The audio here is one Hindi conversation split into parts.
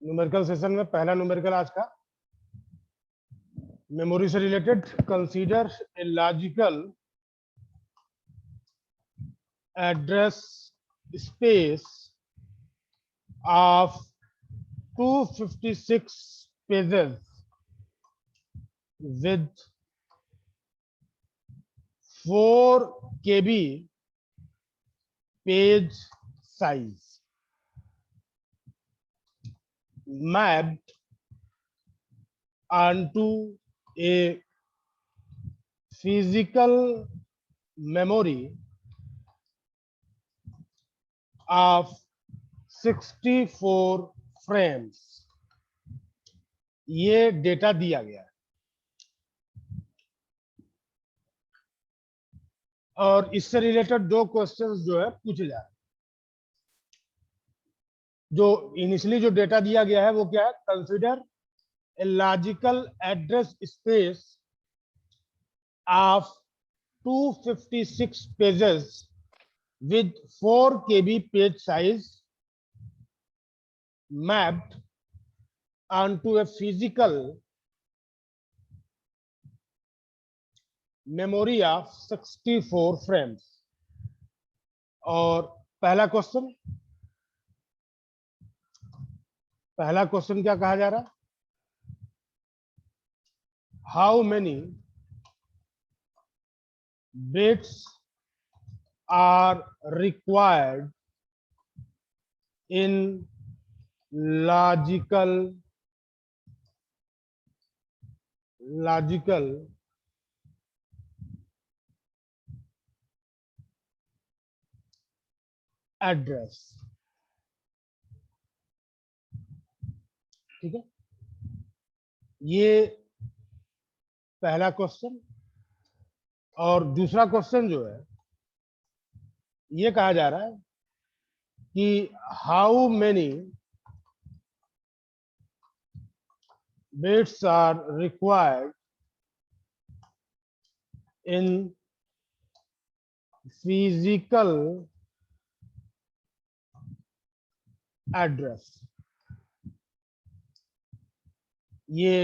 न्यूमेरिकल सेशन में पहला न्यूमेरिकल आज का मेमोरी से related. Consider a logical address space of 256 pages with 4 KB page size mapped onto a physical memory of 64 frames। ये डेटा दिया गया है और इससे रिलेटेड दो क्वेश्चंस जो है पूछे जा रहे हैं। जो इनिशियली जो डेटा दिया गया है वो क्या है? Consider a logical address space of 256 pages with 4 KB page size mapped onto a physical memory of 64 frames। और पहला क्वेश्चन क्या कहा जा रहा है? How many bits are required in logical address। ठीक है, ये पहला क्वेश्चन। और दूसरा क्वेश्चन जो है ये कहा जा रहा है कि how many bits are required in physical address. ये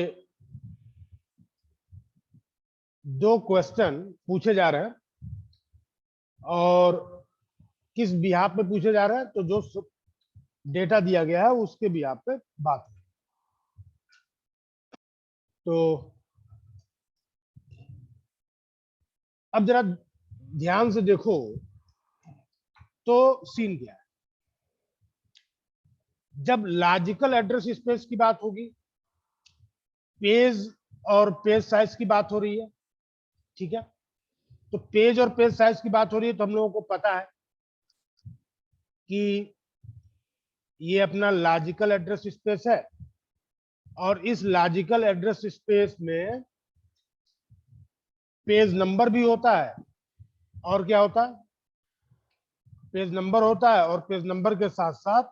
दो क्वेश्चन पूछे जा रहे हैं और किस बिहाफ पे पूछे जा रहे हैं? तो जो डेटा दिया गया है उसके बिहाफ पे बात है। तो अब जरा ध्यान से देखो तो सीन क्या है। जब लॉजिकल एड्रेस स्पेस की बात होगी, पेज और पेज साइज की बात हो रही है, ठीक है, तो पेज और पेज साइज की बात हो रही है तो हम लोगों को पता है कि ये अपना लॉजिकल एड्रेस स्पेस है और इस लॉजिकल एड्रेस स्पेस में पेज नंबर भी होता है और क्या होता है? पेज नंबर होता है और पेज नंबर के साथ साथ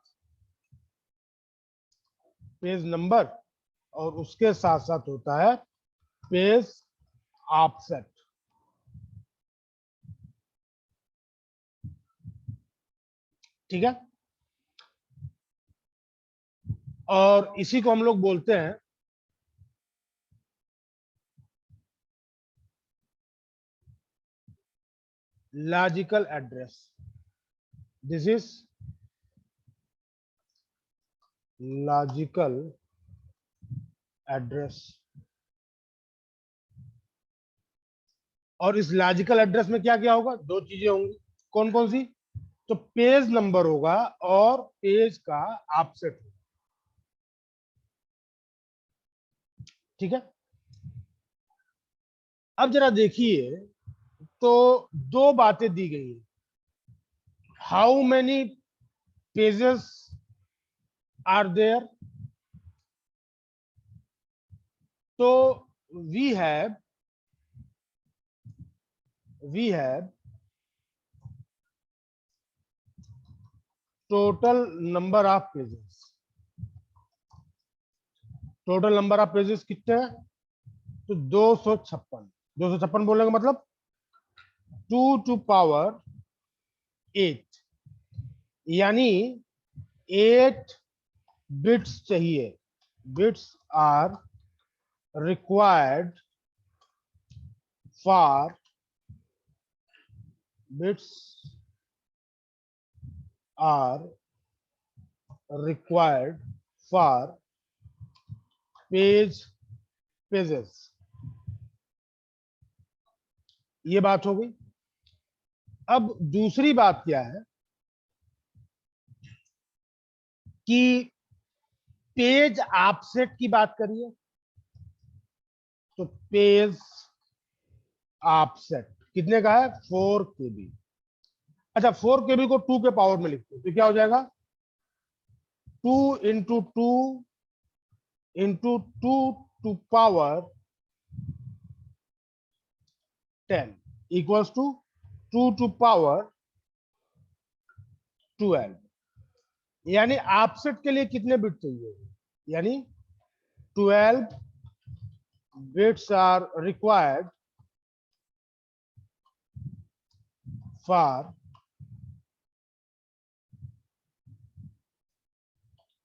पेज नंबर और उसके साथ साथ होता है पेज ऑफसेट। ठीक है, और इसी को हम लोग बोलते हैं logical address. This is logical address. और इस लॉजिकल एड्रेस में क्या क्या होगा? दो चीजें होंगी। कौन कौन सी? तो पेज नंबर होगा और पेज का ऑफसेट होगा। ठीक है, अब जरा देखिए तो दो बातें दी गई है। How many pages are there? तो we have total number of pages. Total number of pages कितने हैं? तो 256। 256 बोलने का मतलब 2 to power 8, यानी 8 बिट्स चाहिए, bits are required for, bits are required for pages. ये बात हो गई। अब दूसरी बात क्या है कि पेज ऑफसेट की बात करिए, तो पेज ऑफसेट कितने का है, 4 KB। अच्छा 4 KB को 2 के पावर में लिखते हैं तो क्या हो जाएगा, 2 into 2 into 2 to power 10 equals to 2 to power 12। यानी ऑफसेट के लिए कितने बिट चाहिए, यानी 12 bits are required for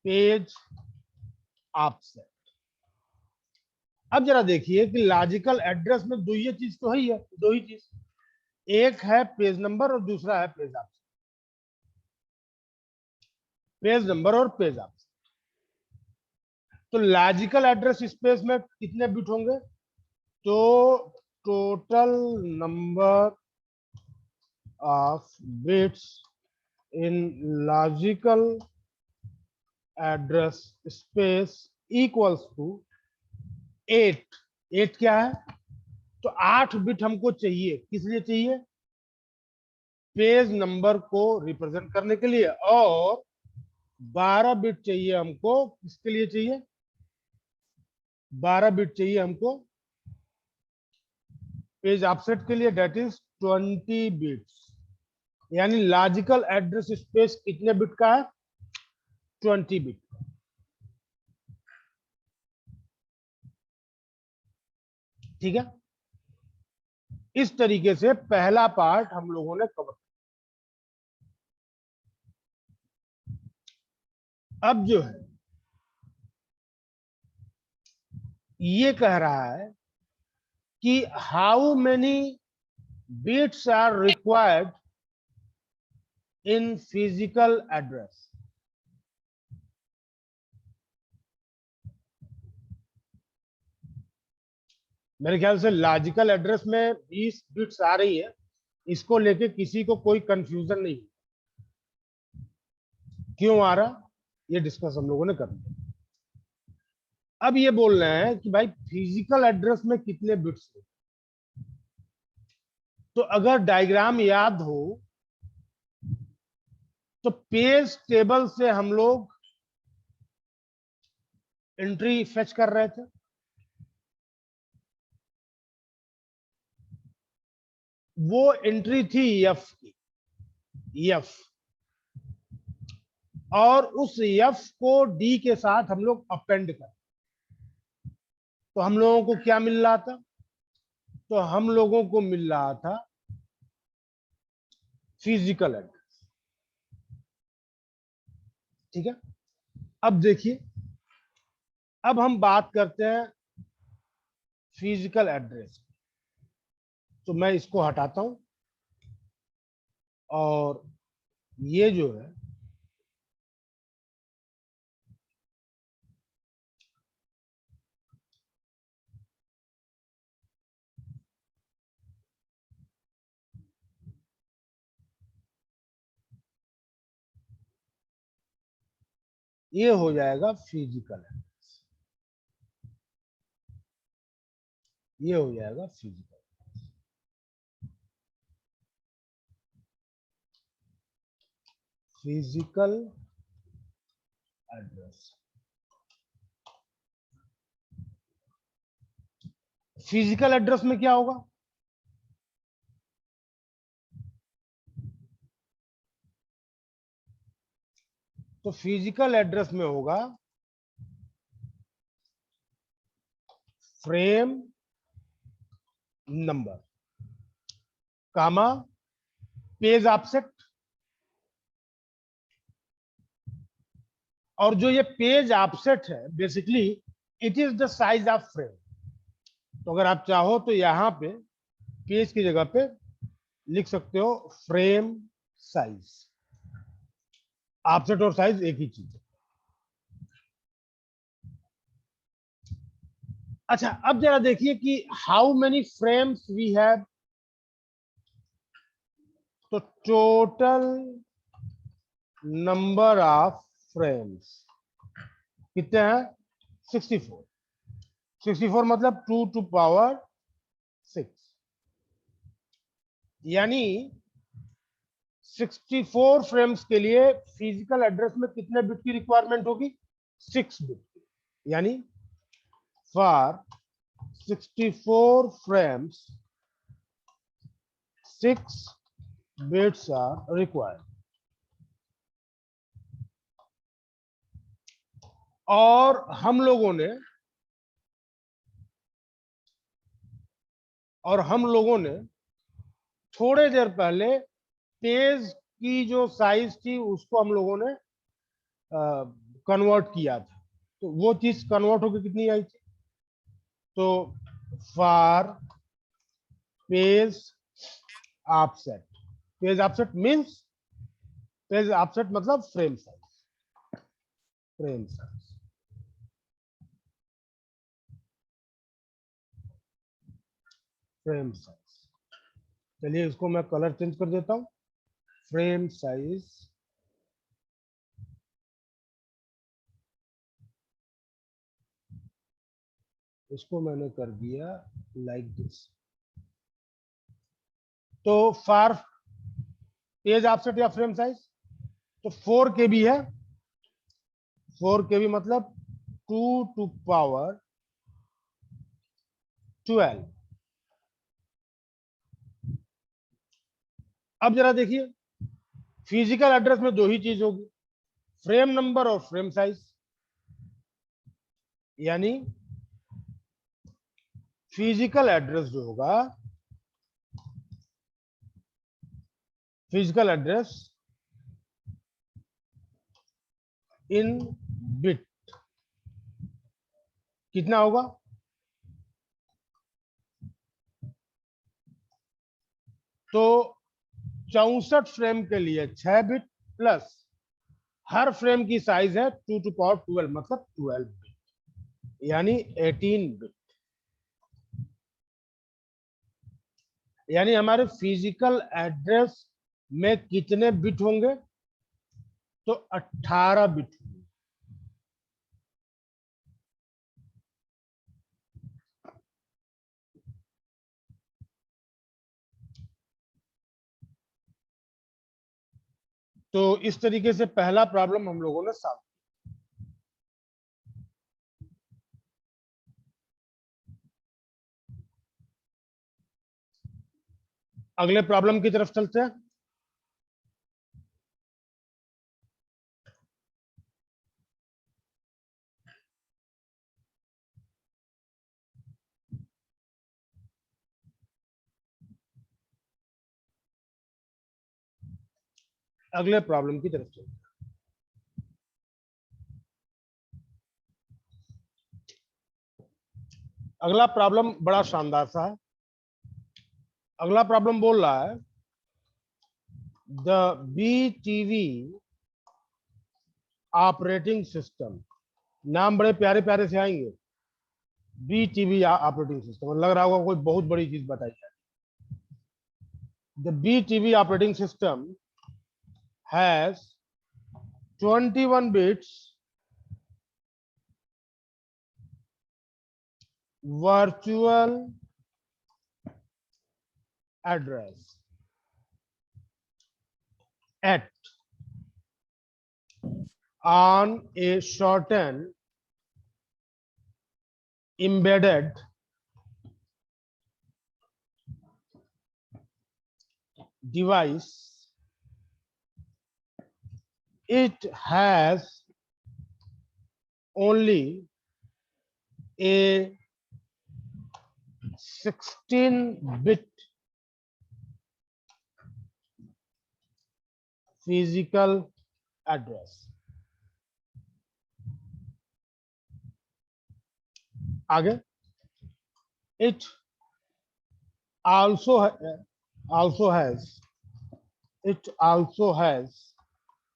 page offset. अब जरा देखिए कि लॉजिकल एड्रेस में दो ये चीज तो है ही है, दो ही चीज, एक है पेज नंबर और दूसरा है पेज ऑफसेट, पेज नंबर और पेज ऑफसेट। तो लॉजिकल एड्रेस स्पेस में कितने बिट होंगे, तो total number of bits in logical address space equals to 8। 8 क्या है, तो 8 बिट हमको चाहिए, किस लिए चाहिए, पेज नंबर को रिप्रेजेंट करने के लिए, और 12 बिट चाहिए हमको, किसके लिए चाहिए, 12 बिट चाहिए हमको पेज ऑफसेट के लिए, दैट इज 20 बिट्स। यानी लॉजिकल एड्रेस स्पेस कितने बिट का है, 20 बिट। ठीक है, इस तरीके से पहला पार्ट हम लोगों ने कवर। अब जो है ये कह रहा है कि how many bits are required in physical address. मेरे ख्याल से लॉजिकल एड्रेस में 20 बिट्स आ रही है, इसको लेके किसी को कोई कंफ्यूजन नहीं, क्यों आ रहा ये डिस्कस हम लोगों ने कर लिया। अब ये बोल रहे हैं कि भाई फिजिकल एड्रेस में कितने बिट्स है, तो अगर डायग्राम याद हो तो पेज टेबल से हम लोग एंट्री फेच कर रहे थे, वो एंट्री थी एफ की, एफ, और उस एफ को डी के साथ हम लोग अपेंड कर, तो हम लोगों को क्या मिल रहा था, तो हम लोगों को मिल रहा था फिजिकल एड्रेस। ठीक है, अब देखिए, अब हम बात करते हैं फिजिकल एड्रेस, तो मैं इसको हटाता हूं, और ये जो है ये हो जाएगा फिजिकल एड्रेस, ये हो जाएगा physical, physical address. Physical address में क्या होगा, तो फिजिकल एड्रेस में होगा फ्रेम नंबर, कामा पेज ऑफसेट, और जो ये पेज ऑफसेट है basically it is the size of frame. तो अगर आप चाहो तो यहाँ पे पेज की जगह पे लिख सकते हो फ्रेम साइज। ऑफसेट और साइज एक ही चीज है। अच्छा, अब जरा देखिए कि how many frames we have. तो टोटल नंबर ऑफ फ्रेम्स कितने हैं? 64। 64 मतलब 2 टू पावर 6, यानी 64 फ्रेम्स के लिए फिजिकल एड्रेस में कितने बिट की रिक्वायरमेंट होगी? 6 बिट की। यानी for 64 frames 6 bits are required। और हम लोगों ने थोड़े देर पहले पेज की जो साइज थी उसको हम लोगों ने कन्वर्ट किया था। तो वो चीज कन्वर्ट होकर कितनी आई थी? तो for page offset, page offset means page offset मतलब frame size. Frame size frame size चलिए इसको मैं कलर चेंज कर देता हूं। फ्रेम साइज इसको मैंने कर दिया लाइक दिस। तो फॉर पेज ऑफसेट या फ्रेम साइज तो 4 KB है। 4 KB मतलब 2 टू पावर 12। अब जरा देखिए फिजिकल एड्रेस में दो ही चीज होगी, फ्रेम नंबर और फ्रेम साइज। यानी फिजिकल एड्रेस जो होगा, फिजिकल एड्रेस इन बिट कितना होगा? तो 64 फ्रेम के लिए 6 बिट प्लस हर फ्रेम की साइज है 2 टू पावर 12 मतलब 12 बिट, यानी 18 बिट। यानी हमारे फिजिकल एड्रेस में कितने बिट होंगे? तो 18 बिट होंगे। तो इस तरीके से पहला प्रॉब्लम हम लोगों ने सॉल्व। अगले प्रॉब्लम की तरफ चलते हैं। अगले प्रॉब्लम की तरफ चलते हैं। अगला प्रॉब्लम बड़ा शानदार सा है। अगला प्रॉब्लम बोल रहा है द BTV ऑपरेटिंग सिस्टम। नाम बड़े प्यारे प्यारे से आएंगे। BTV ऑपरेटिंग सिस्टम लग रहा होगा कोई बहुत बड़ी चीज बताई है। The BTV operating system has 21 bits virtual address at on a shortened embedded device. It has only a 16-bit physical address. आगे, it also also has it also has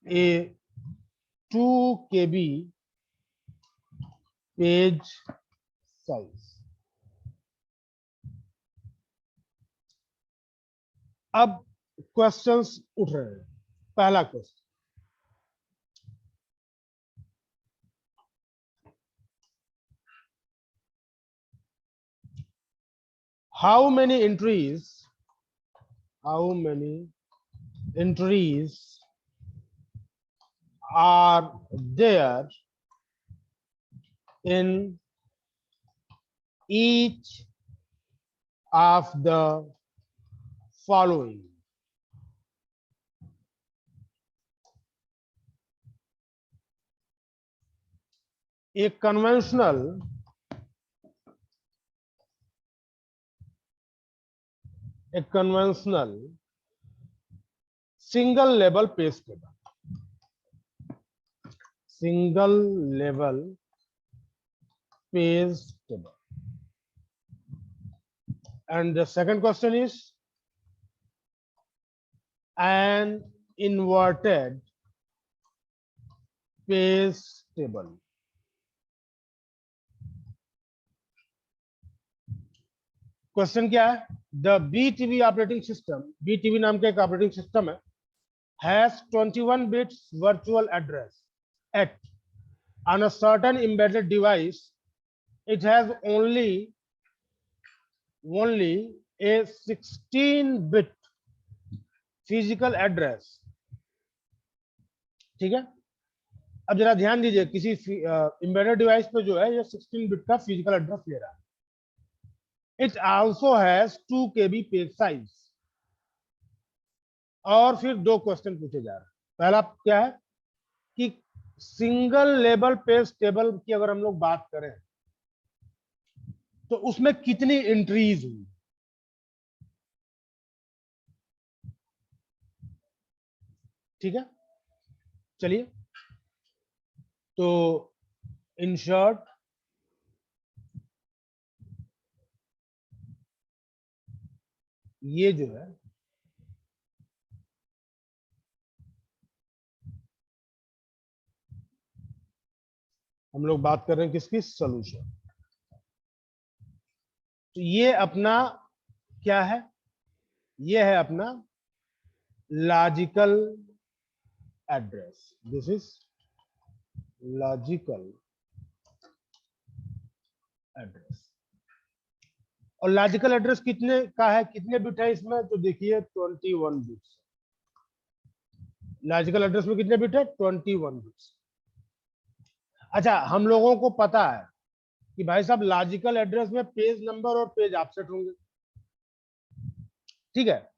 a 2 KB page size. अब क्वेश्चंस उठ रहे हैं। पहला question, how many entries are there in each of the following? एक conventional single level page table. And the second question is an inverted page table. Question क्या है? The BTV operating system, BTV नाम का एक ऑपरेटिंग सिस्टम है, has 21 bits virtual address at on a certain embedded device. It has only a 16-bit physical address. ठीक है, अब जरा ध्यान दीजिए, किसी एम्बेडेड डिवाइस पे जो है ये 16 बिट का फिजिकल एड्रेस ले रहा है। It also has 2 KB page size. और फिर दो क्वेश्चन पूछे जा रहे हैं। पहला क्या है कि सिंगल लेवल पेज टेबल की अगर हम लोग बात करें तो उसमें कितनी एंट्रीज हुई। ठीक है, चलिए, तो इन शॉर्ट ये जो है हम लोग बात कर रहे हैं किसकी, सॉल्यूशन। तो ये अपना क्या है, ये है अपना logical address. This is logical address. और लॉजिकल एड्रेस कितने का है, कितने बिट है इसमें, तो देखिए 21 बिट्स। लॉजिकल एड्रेस में कितने बिट है, 21 बिट्स। अच्छा, हम लोगों को पता है कि भाई साहब लॉजिकल एड्रेस में पेज नंबर और पेज ऑफसेट होंगे। ठीक है,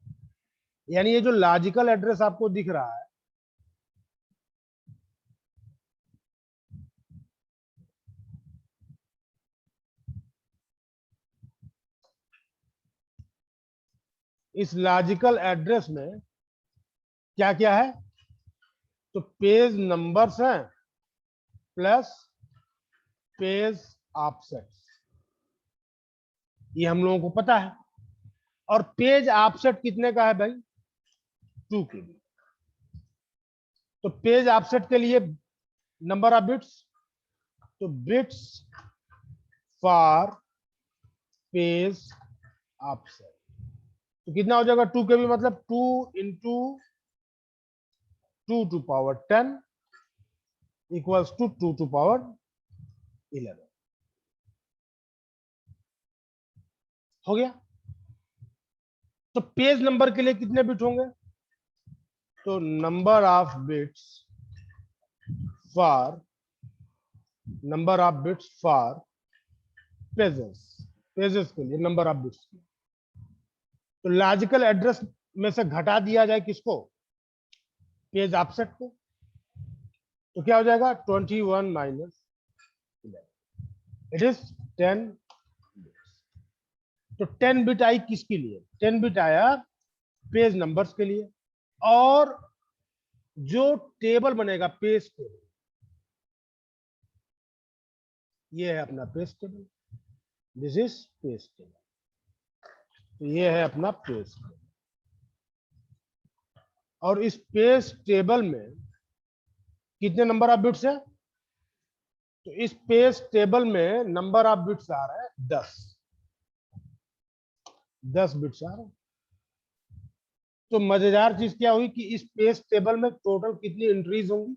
यानी ये जो लॉजिकल एड्रेस आपको दिख रहा है, इस लॉजिकल एड्रेस में क्या क्या है, तो पेज नंबर्स हैं प्लस पेज ऑफसेट, ये हम लोगों को पता है। और पेज ऑफसेट कितने का है भाई, 2 KB। तो पेज ऑफसेट के लिए नंबर ऑफ बिट्स, तो बिट्स फॉर पेज ऑफसेट, तो कितना हो जाएगा 2 KB, मतलब 2 into 2 to power 10 equals to 2 to power 11। हो गया। तो पेज नंबर के लिए कितने बिट होंगे, तो number of bits for pages के लिए नंबर ऑफ बिट्स। तो लॉजिकल एड्रेस में से घटा दिया जाए किसको, पेज ऑफसेट को, तो क्या हो जाएगा 21 माइनस 11, इट इज 10। तो 10 बिट आई किसके लिए, 10 बिट आया पेज नंबर्स के लिए। और जो टेबल बनेगा पेज टेबल, ये है अपना page table. This is page table. तो ये है अपना पेज टेबल। और इस पेज टेबल में कितने नंबर ऑफ बिट्स है? तो इस पेज टेबल में नंबर ऑफ बिट्स आ रहा है 10। 10 बिट्स आ रहे हैं। तो मजेदार चीज क्या हुई कि इस पेज टेबल में टोटल कितनी एंट्रीज होंगी?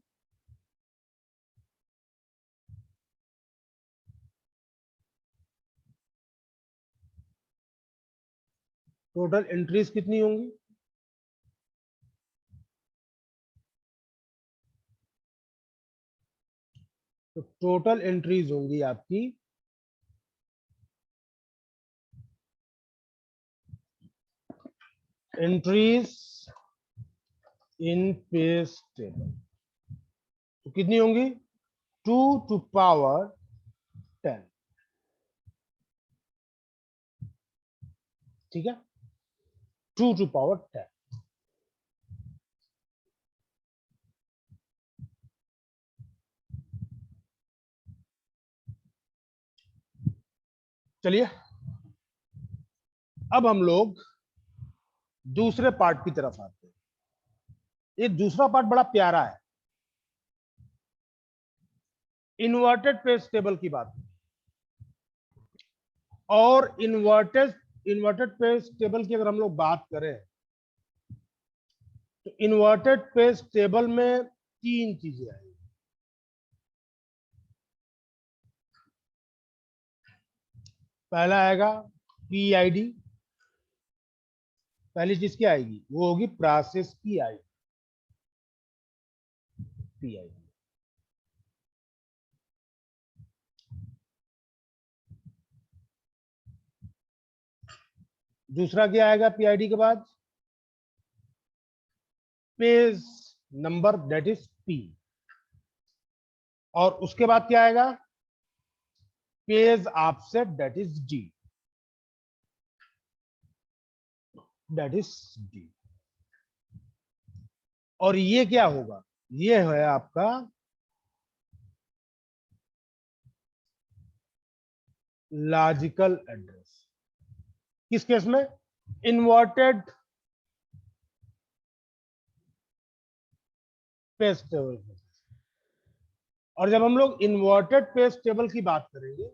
टोटल एंट्रीज कितनी होंगी? तो टोटल एंट्रीज होंगी आपकी इन पेज टेबल। तो कितनी होंगी? 2 टू पावर 10। ठीक है, 2 टू पावर 10। चलिए अब हम लोग दूसरे पार्ट की तरफ आते हैं। ये दूसरा पार्ट बड़ा प्यारा है। इन्वर्टेड पेज टेबल की बात। और इन्वर्टेड पेज टेबल की अगर हम लोग बात करें तो इन्वर्टेड पेज टेबल में 3 चीजें आएंगी। पहला आएगा पीआईडी। पहली चीज क्या आएगी? वो होगी प्रोसेस की आईडी, पीआईडी। दूसरा क्या आएगा पीआईडी के बाद? Page number, that is P. और उसके बाद क्या आएगा? Page offset, that is D, that is D. और ये क्या होगा? ये है आपका लॉजिकल एड्रेस। किस केस में? Inverted page table. और जब हम लोग इन्वर्टेड पेज टेबल की बात करेंगे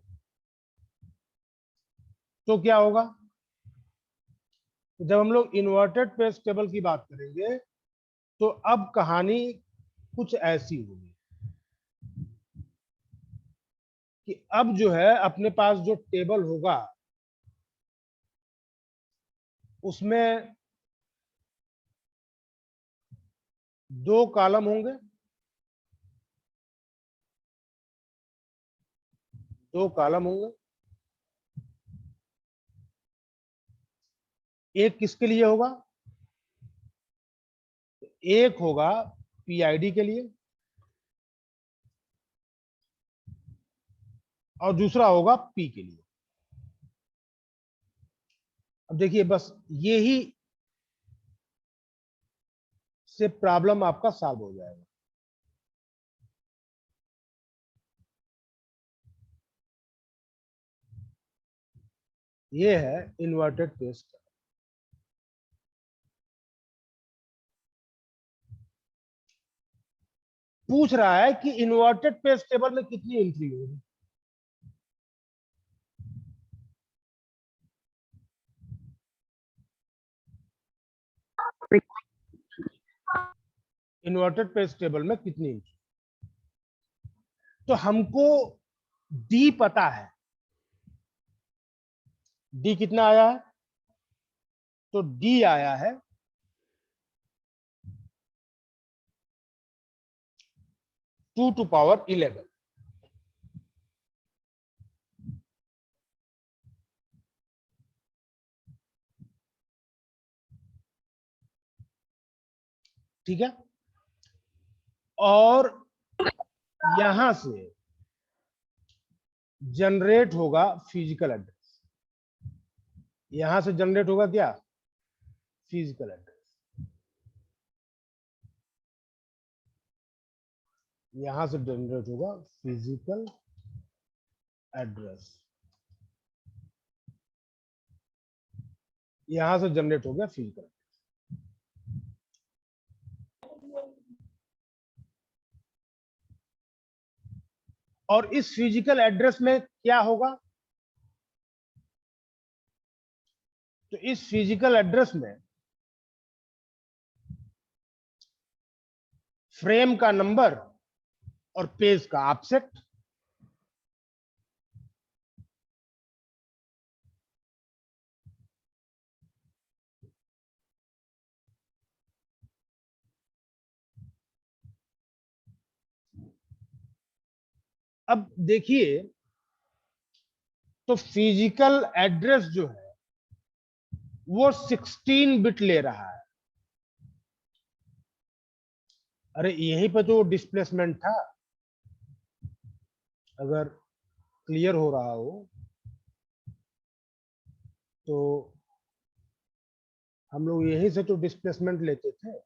तो क्या होगा? जब हम लोग इन्वर्टेड पेज टेबल की बात करेंगे तो अब कहानी कुछ ऐसी होगी कि अब जो है अपने पास जो टेबल होगा उसमें 2 कॉलम होंगे, 2 कॉलम होंगे। एक किसके लिए होगा? एक होगा पीआईडी के लिए और दूसरा होगा पी के लिए। अब देखिए बस यही से प्रॉब्लम आपका सॉल्व हो जाएगा। ये है इन्वर्टेड पेज टेबल। पूछ रहा है कि इन्वर्टेड पेज टेबल में कितनी एंट्री होगी? इन्वर्टेड पेज टेबल में कितनी एंट्री? तो हमको डी पता है। डी कितना आया है? तो डी आया है 2 टू पावर 11। ठीक है, और यहां से जनरेट होगा फिजिकल एड्रेस। यहां से जनरेट होगा क्या? Physical address. यहां से जनरेट होगा फिजिकल एड्रेस। यहां से जनरेट हो गया फिजिकल। और इस फिजिकल एड्रेस में क्या होगा? तो इस फिजिकल एड्रेस में फ्रेम का नंबर और पेज का ऑफसेट। अब देखिए, तो फिजिकल एड्रेस जो है वो 16 बिट ले रहा है। अरे यहीं पर तो डिस्प्लेसमेंट था, अगर क्लियर हो रहा हो तो हम लोग यहीं से तो डिस्प्लेसमेंट लेते थे।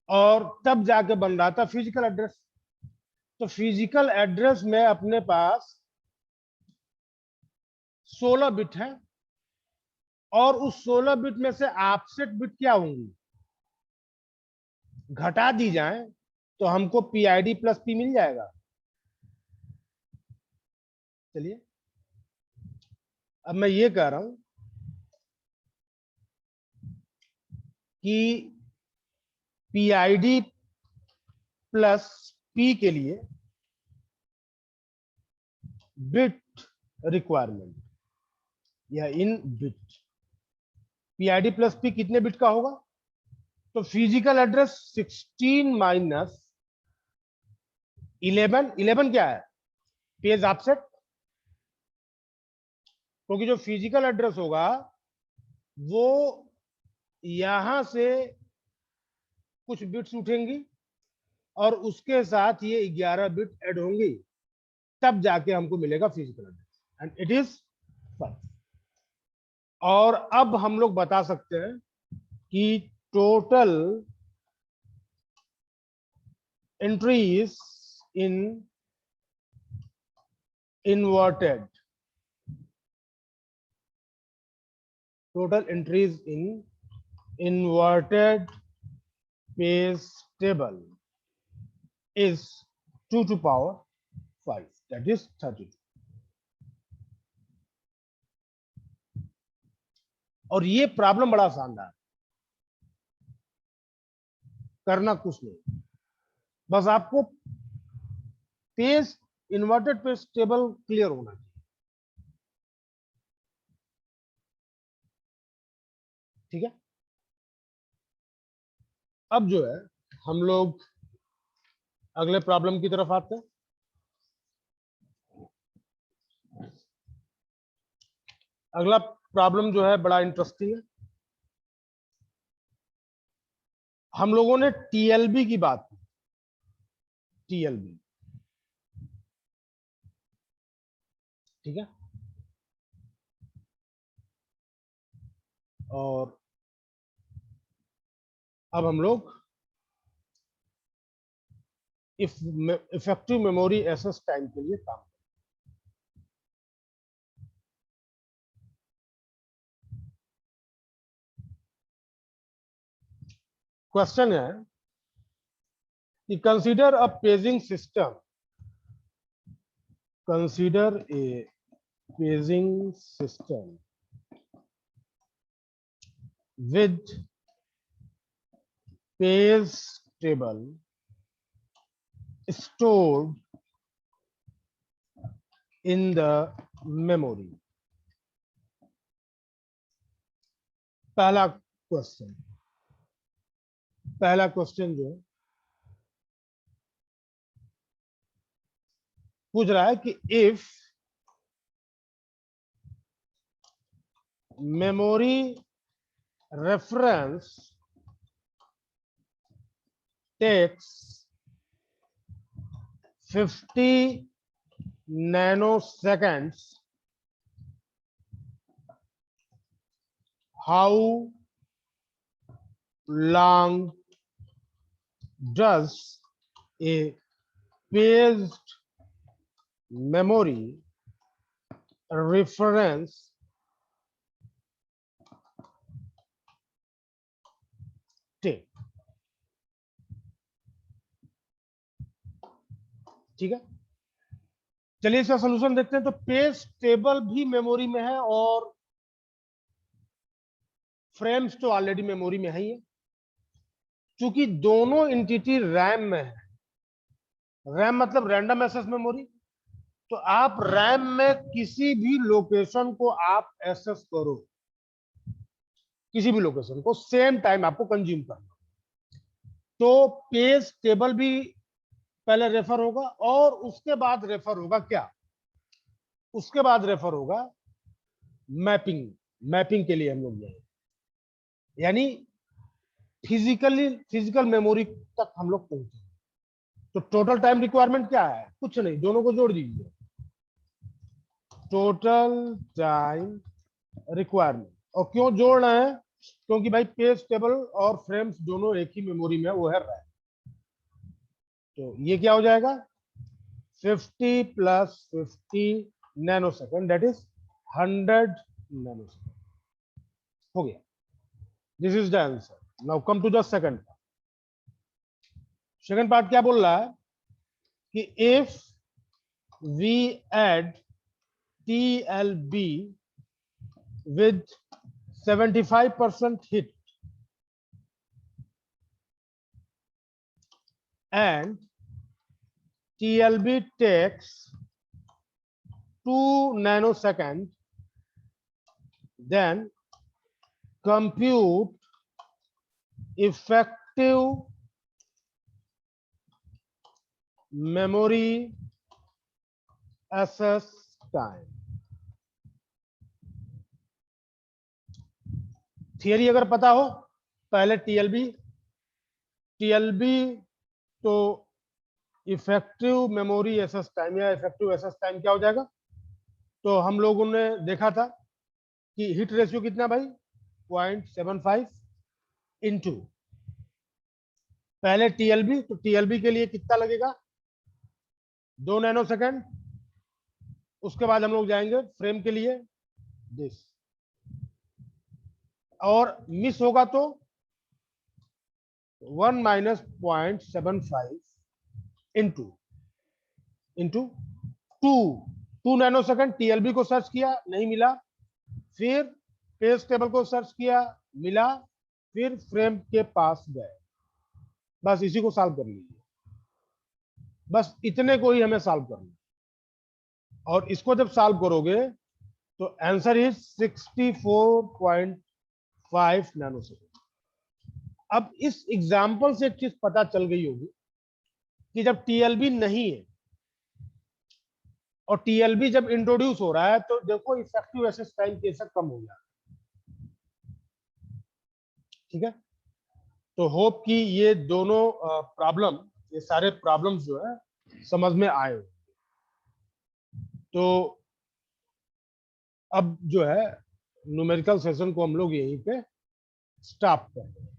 और तब जाके बन रहा था फिजिकल एड्रेस। तो फिजिकल एड्रेस में अपने पास 16 बिट है, और उस 16 बिट में से ऑफसेट बिट क्या होंगी, घटा दी जाए तो हमको PID प्लस P मिल जाएगा। चलिए, अब मैं ये कह रहा हूं कि PID प्लस P के लिए बिट रिक्वायरमेंट या इन बिट, PID प्लस P कितने बिट का होगा? तो फिजिकल एड्रेस 16 माइनस 11, 11 क्या है? Page offset. क्योंकि जो फिजिकल एड्रेस होगा वो यहां से कुछ बिट्स उठेंगी और उसके साथ ये 11 बिट ऐड होंगी, तब जाके हमको मिलेगा physical address, and it is 5। और अब हम लोग बता सकते हैं कि total entries in inverted, total entries in inverted page table is 2 to power 5, that is 32। और ये प्रॉब्लम बड़ा शानदार, करना कुछ नहीं, बस आपको page, inverted page table clear होना चाहिए। ठीक है, अब जो है हम लोग अगले प्रॉब्लम की तरफ आते हैं। अगला प्रॉब्लम जो है बड़ा इंटरेस्टिंग है। हम लोगों ने TLB की बात की, TLB, ठीक है, और अब हम लोग इफेक्टिव मेमोरी एक्सेस टाइम के लिए काम। क्वेश्चन है कि consider a paging system, consider a paging system with page table stored in the memory। पहला क्वेश्चन जो है पूछ रहा है कि if memory reference takes 50 nanoseconds, how long does a paged memory reference take? ठीक है, चलिए इसका सोल्यूशन देखते हैं। तो पेज टेबल भी मेमोरी में है और फ्रेम्स तो ऑलरेडी मेमोरी में है ही है। क्योंकि दोनों एंटिटी रैम में है, रैम मतलब रैंडम एक्सेस मेमोरी, तो आप रैम में किसी भी लोकेशन को आप एक्सेस करो, किसी भी लोकेशन को सेम टाइम आपको कंज्यूम करना। तो पेज टेबल भी पहले रेफर होगा और उसके बाद रेफर होगा क्या, उसके बाद रेफर होगा मैपिंग। मैपिंग के लिए हम लोग जाएंगे, यानी फिजिकल मेमोरी तक हम लोग पहुंचे। तो टोटल टाइम रिक्वायरमेंट क्या है, कुछ नहीं, दोनों को जोड़ दीजिए, टोटल टाइम रिक्वायरमेंट। और क्यों जोड़ रहे हैं, क्योंकि भाई पेज टेबल और फ्रेम्स दोनों एक ही मेमोरी में, वो है रैम। तो ये क्या हो जाएगा, 50 + 50 नैनोसेकंड, दैट इज 100 नैनोसेकंड। हो गया, this is the answer. Now come to the second part. Second part क्या बोल रहा है कि if we add TLB with 75% hit and TLB takes 2 nanoseconds, then compute effective memory access time। Theory अगर पता हो, पहले टीएलबी तो इफेक्टिव मेमोरी एक्सेस टाइम या इफेक्टिव एक्सेस टाइम क्या हो जाएगा। तो हम लोगों ने देखा था कि हिट रेशियो कितना भाई, 0.75 इंटू पहले टीएलबी, तो टीएलबी के लिए कितना लगेगा, 2 नैनोसेकंड। उसके बाद हम लोग जाएंगे फ्रेम के लिए दिस, और मिस होगा तो 1 - 0.75 इंटू 2 नैनोसेकंड। टीएलबी को सर्च किया, नहीं मिला, फिर पेज टेबल को सर्च किया, मिला, फिर फ्रेम के पास गए। बस इसी को सॉल्व कर लीजिए, बस इतने को ही हमें सॉल्व करना। और इसको जब सॉल्व करोगे तो आंसर इज 64.5 नैनोसेकंड। अब इस एग्जांपल से एक चीज पता चल गई होगी कि जब टीएलबी नहीं है और टीएलबी जब इंट्रोड्यूस हो रहा है, तो देखो इफेक्टिव एक्सेस टाइम कैसे कम हो जाए। ठीक है, तो होप कि ये दोनों प्रॉब्लम, ये सारे प्रॉब्लम्स जो है समझ में आए। तो अब जो है न्यूमेरिकल सेशन को हम लोग यहीं पे स्टॉप करते हैं।